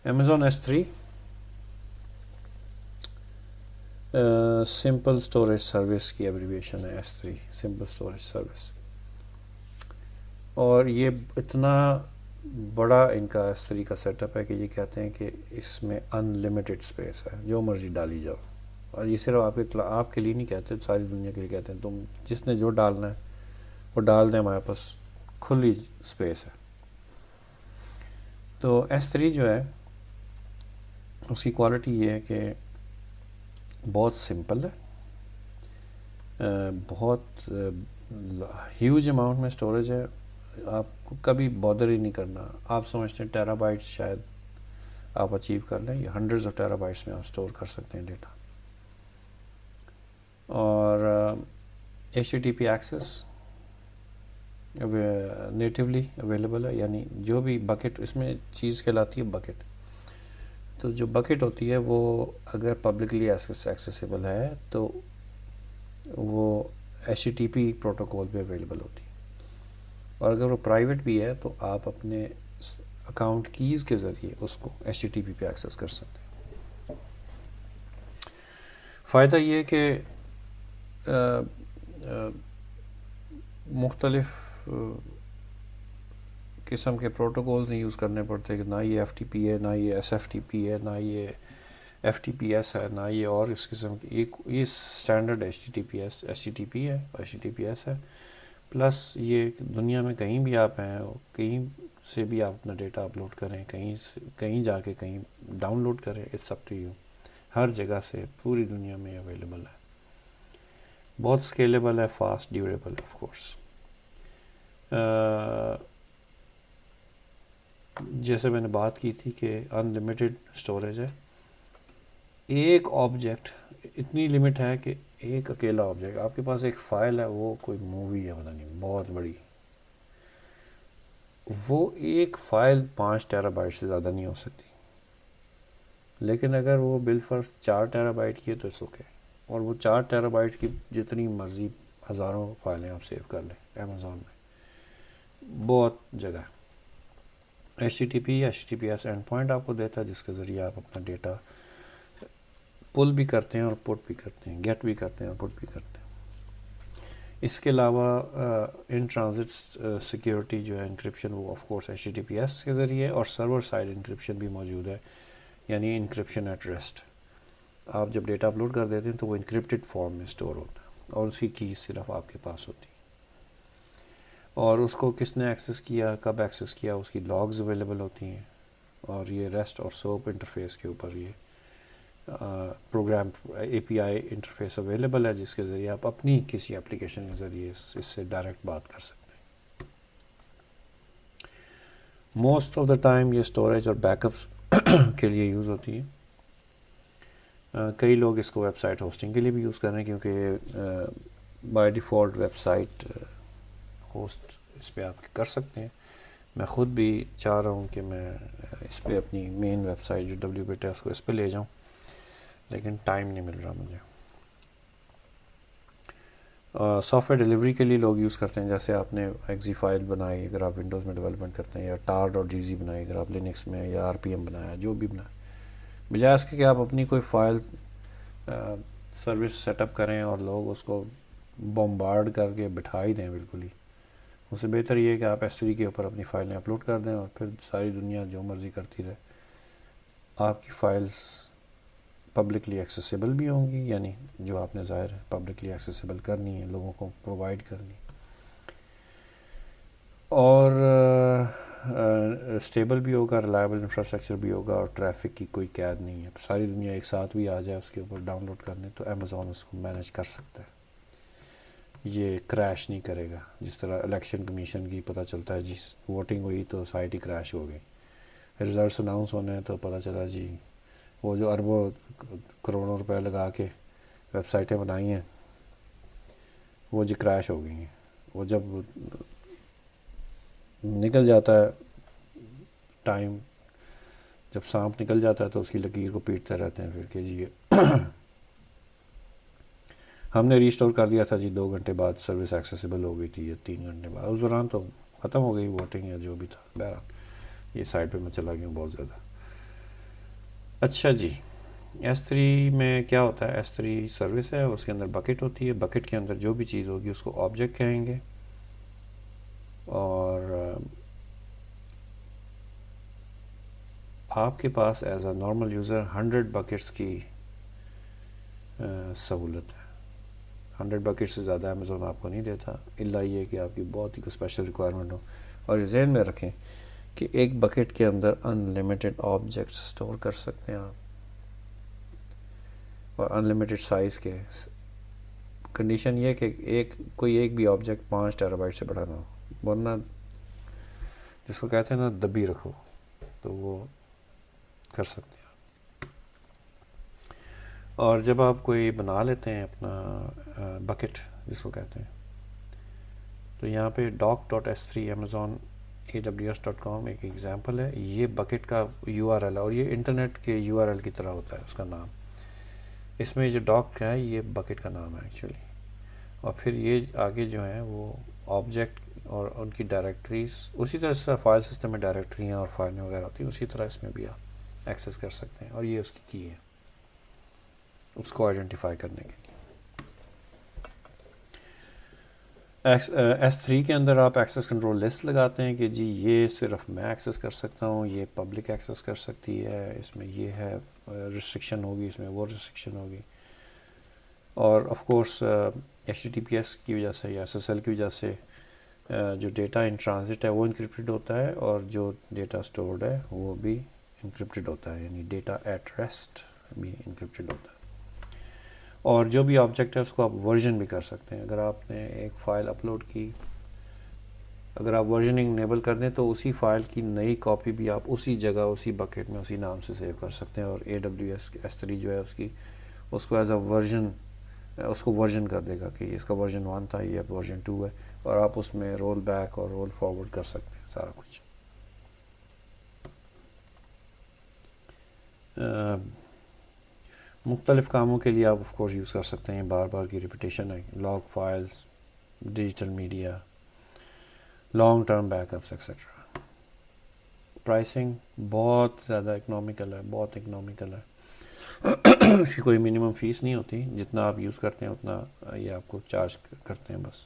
Amazon S3 simple storage service کی abbreviation ہے S3 simple storage service. اور یہ اتنا بڑا ان کا S3 کا سیٹ اپ ہے کہ یہ کہتے ہیں کہ اس میں ان لمیٹڈ اسپیس ہے، جو مرضی ڈالی جاؤ. اور یہ صرف آپ کے لیے نہیں کہتے، ساری دنیا کے لیے کہتے ہیں. تم جس نے جو ڈالنا ہے وہ ڈال دیں، ہمارے پاس کھلی اسپیس ہے. تو S3 جو ہے اس کی کوالٹی یہ ہے کہ بہت سمپل ہے، بہت ہیوج اماؤنٹ میں اسٹوریج ہے. آپ کو کبھی بادر ہی نہیں کرنا. آپ سمجھتے ہیں ٹیرا بائٹس شاید آپ اچیو کر لیں، یہ ہنڈریڈز آف ٹیرا بائٹس میں آپ اسٹور کر سکتے ہیں ڈیٹا. اور HTTP ایکسیس نیٹیولی اویلیبل ہے، یعنی جو بھی بکٹ اس میں چیز کہلاتی ہے بکٹ. تو جو بکٹ ہوتی ہے وہ اگر پبلکلی ایکسیسیبل ہے تو وہ HTTP پروٹوکول پہ اویلیبل ہوتی ہے. اور اگر وہ پرائیویٹ بھی ہے تو آپ اپنے اکاؤنٹ کیز کے ذریعے اس کو HTTP پہ ایکسیس کر سکتے ہیں. فائدہ یہ کہ مختلف قسم کے پروٹوکولز نہیں یوز کرنے پڑتے، کہ نہ یہ FTP ہے، نہ یہ SFTP ہے، نہ یہ FTPS ہے، نہ یہ اور اس قسم کی. یہ اسٹینڈرڈ HTTP ہے، HTTPS ہے. پلس یہ دنیا میں کہیں بھی آپ ہیں، کہیں سے بھی آپ اپنا ڈیٹا اپلوڈ کریں، کہیں جا کے کہیں ڈاؤن لوڈ کریں، اٹس اپ ٹو یو. ہر جگہ سے پوری دنیا میں اویلیبل ہے. بہت اسکیلیبل ہے، فاسٹ، ڈیوریبل آف کورس. جیسے میں نے بات کی تھی کہ ان لمیٹڈ اسٹوریج ہے. ایک آبجیکٹ اتنی لمٹ ہے کہ ایک اکیلا آبجیکٹ آپ کے پاس ایک فائل ہے، وہ کوئی مووی ہے، پتہ نہیں بہت بڑی، وہ ایک فائل 5 ٹیرا بائٹ سے زیادہ نہیں ہو سکتی. لیکن اگر وہ بالفرض 4 ٹیرا بائٹ کی ہے تو اس اوکے. اور وہ 4 ٹیرا بائٹ کی جتنی مرضی ہزاروں فائلیں آپ سیو کر لیں امیزون میں، بہت جگہ ہے. HTTPS اینڈ پوائنٹ آپ کو دیتا ہے جس کے ذریعے آپ اپنا ڈیٹا پل بھی کرتے ہیں اور پٹ بھی کرتے ہیں، گیٹ بھی کرتے ہیں اور پٹ بھی کرتے ہیں. اس کے علاوہ ان ٹرانزٹ سیکیورٹی جو ہے انکرپشن، وہ آف کورس HTTPS کے ذریعے، اور سرور سائڈ انکرپشن بھی موجود ہے، یعنی انکرپشن ایٹ ریسٹ. آپ جب ڈیٹا اپلوڈ کر دیتے ہیں تو وہ انکرپٹڈ فارم میں اسٹور ہوتا ہے اور اسی کی صرف آپ کے پاس ہوتی ہے. اور اس کو کس نے ایکسیس کیا، کب ایکسیس کیا، اس کی لاگز اویلیبل ہوتی ہیں. اور یہ ریسٹ اور سوپ انٹرفیس کے اوپر یہ پروگرام API انٹرفیس اویلیبل ہے، جس کے ذریعے آپ اپنی کسی اپلیکیشن کے ذریعے اس سے ڈائریکٹ بات کر سکتے ہیں. موسٹ آف دا ٹائم یہ اسٹوریج اور بیک اپس کے لیے یوز ہوتی ہے. کئی لوگ اس کو ویب سائٹ ہوسٹنگ کے لیے بھی یوز کر رہے ہیں، کیونکہ بائی ڈیفالٹ ویب سائٹ ہوسٹ اس پہ آپ کر سکتے ہیں. میں خود بھی چاہ رہا ہوں کہ میں اس پہ اپنی مین ویب سائٹ جو WBit ہے اس کو اس پہ لے جاؤں، لیکن ٹائم نہیں مل رہا مجھے. سافٹ ویئر ڈیلیوری کے لیے لوگ یوز کرتے ہیں، جیسے آپ نے ایگزی فائل بنائی اگر آپ ونڈوز میں ڈیولپمنٹ کرتے ہیں، یا tar.gz بنائی اگر آپ لینکس میں، یا RPM بنایا، جو بھی بنایا، بجائے اس کے کہ آپ اپنی کوئی فائل سروس سیٹ اپ کریں اور لوگ اس کو بمبارڈ کر کے بٹھا ہی دیں بالکل ہی. اس سے بہتر یہ ہے کہ آپ S3 کے اوپر اپنی فائلیں اپلوڈ کر دیں اور پھر ساری دنیا جو مرضی کرتی رہے. آپ کی فائلز پبلکلی ایکسیسیبل بھی ہوں گی، یعنی جو آپ نے ظاہر ہے پبلکلی ایکسیسیبل کرنی ہے، لوگوں کو پرووائڈ کرنی، اور اسٹیبل بھی ہوگا، ریلائبل انفراسٹرکچر بھی ہوگا، اور ٹریفک کی کوئی قید نہیں ہے. ساری دنیا ایک ساتھ بھی آ جائے اس کے اوپر ڈاؤن لوڈ کرنے تو Amazon اس کو مینیج کر سکتا ہے. یہ کریش نہیں کرے گا. جس طرح الیکشن کمیشن کی پتہ چلتا ہے جی ووٹنگ ہوئی تو سائٹ ہی کریش ہو گئی، ریزلٹس اناؤنس ہونے ہیں تو پتہ چلا جی وہ جو اربوں کروڑوں روپے لگا کے ویب سائٹیں بنائی ہیں وہ جی کریش ہو گئی ہیں. وہ جب نکل جاتا ہے ٹائم، جب سانپ نکل جاتا ہے تو اس کی لکیر کو پیٹتے رہتے ہیں پھر کہ جی ہم نے ریسٹور کر دیا تھا جی 2 گھنٹے بعد سروس ایکسیسیبل ہو گئی تھی، یا 3 گھنٹے بعد، اس دوران تو ختم ہو گئی ووٹنگ یا جو بھی تھا. بہرحال یہ سائٹ پہ میں چلا گیا ہوں بہت زیادہ. اچھا جی، S3 میں کیا ہوتا ہے؟ S3 سروس ہے، اس کے اندر بکٹ ہوتی ہے. بکٹ کے اندر جو بھی چیز ہوگی اس کو آبجیکٹ کہیں گے، اور آپ کے پاس as a normal user 100 buckets کی سہولت ہے. 100 بکٹ سے زیادہ امیزون آپ کو نہیں دیتا، الا یہ کہ آپ کی بہت ہی کوئی اسپیشل ریکوائرمنٹ ہو. اور یہ ذہن میں رکھیں کہ ایک بکٹ کے اندر ان لمیٹڈ آبجیکٹ اسٹور کر سکتے ہیں آپ، اور ان لمیٹڈ سائز کے. کنڈیشن یہ کہ کوئی ایک بھی آبجیکٹ 5 ٹیرا سے بڑا نہ ہو، ورنہ جس کو کہتے ہیں نا دبی رکھو، تو وہ کر سکتے ہیں. اور جب آپ کوئی بنا لیتے ہیں اپنا بکٹ جس کو کہتے ہیں، تو یہاں پہ doc.s3 amazon.aws.com ایک ایگزامپل ہے. یہ بکٹ کا URL ہے، اور یہ انٹرنیٹ کے URL کی طرح ہوتا ہے اس کا نام. اس میں جو ڈاک ہے یہ بکٹ کا نام ہے ایکچولی. اور پھر یہ آگے جو ہیں وہ آبجیکٹ اور ان کی ڈائریکٹریز، اسی طرح سے فائل سسٹم میں ڈائریکٹریاں اور فائلیں وغیرہ ہوتی ہیں، اسی طرح اس میں بھی آپ ایکسیس کر سکتے ہیں. اور یہ اس کی کی ہے اس کو آئیڈینٹیفائی کرنے کے لیے. S3 کے اندر آپ ایکسیس کنٹرول لسٹ لگاتے ہیں کہ جی یہ صرف میں ایکسیس کر سکتا ہوں، یہ پبلک ایکسیس کر سکتی ہے، اس میں یہ ہے ریسٹرکشن ہوگی، اس میں وہ ریسٹرکشن ہوگی. اور آف کورس HTTPS کی وجہ سے یا SSL کی وجہ سے جو ڈیٹا ان ٹرانزٹ ہے وہ انکرپٹڈ ہوتا ہے، اور جو ڈیٹا اسٹورڈ ہے وہ بھی انکرپٹڈ ہوتا ہے، یعنی ڈیٹا ایٹ ریسٹ بھی انکرپٹڈ ہوتا ہے. اور جو بھی آبجیکٹ ہے اس کو آپ ورژن بھی کر سکتے ہیں. اگر آپ نے ایک فائل اپلوڈ کی، اگر آپ ورژننگ انیبل کر دیں تو اسی فائل کی نئی کاپی بھی آپ اسی جگہ اسی بکٹ میں اسی نام سے سیو کر سکتے ہیں. اور AWS S3 جو ہے اس کو ایز اے ورژن، اس کو ورژن کر دے گا کہ اس کا ورژن 1 تھا، یہ اب ورژن 2 ہے، اور آپ اس میں رول بیک اور رول فارورڈ کر سکتے ہیں سارا کچھ. مختلف کاموں کے لیے آپ آف کورس یوز کر سکتے ہیں. بار بار کی ریپیٹیشن ہے، log files, digital media, long term back ups etcetera. Pricing بہت زیادہ اکنامیکل ہے، بہت اکنامیکل ہے. اس کی کوئی منیمم فیس نہیں ہوتی، جتنا آپ یوز کرتے ہیں اتنا یہ آپ کو چارج کرتے ہیں بس.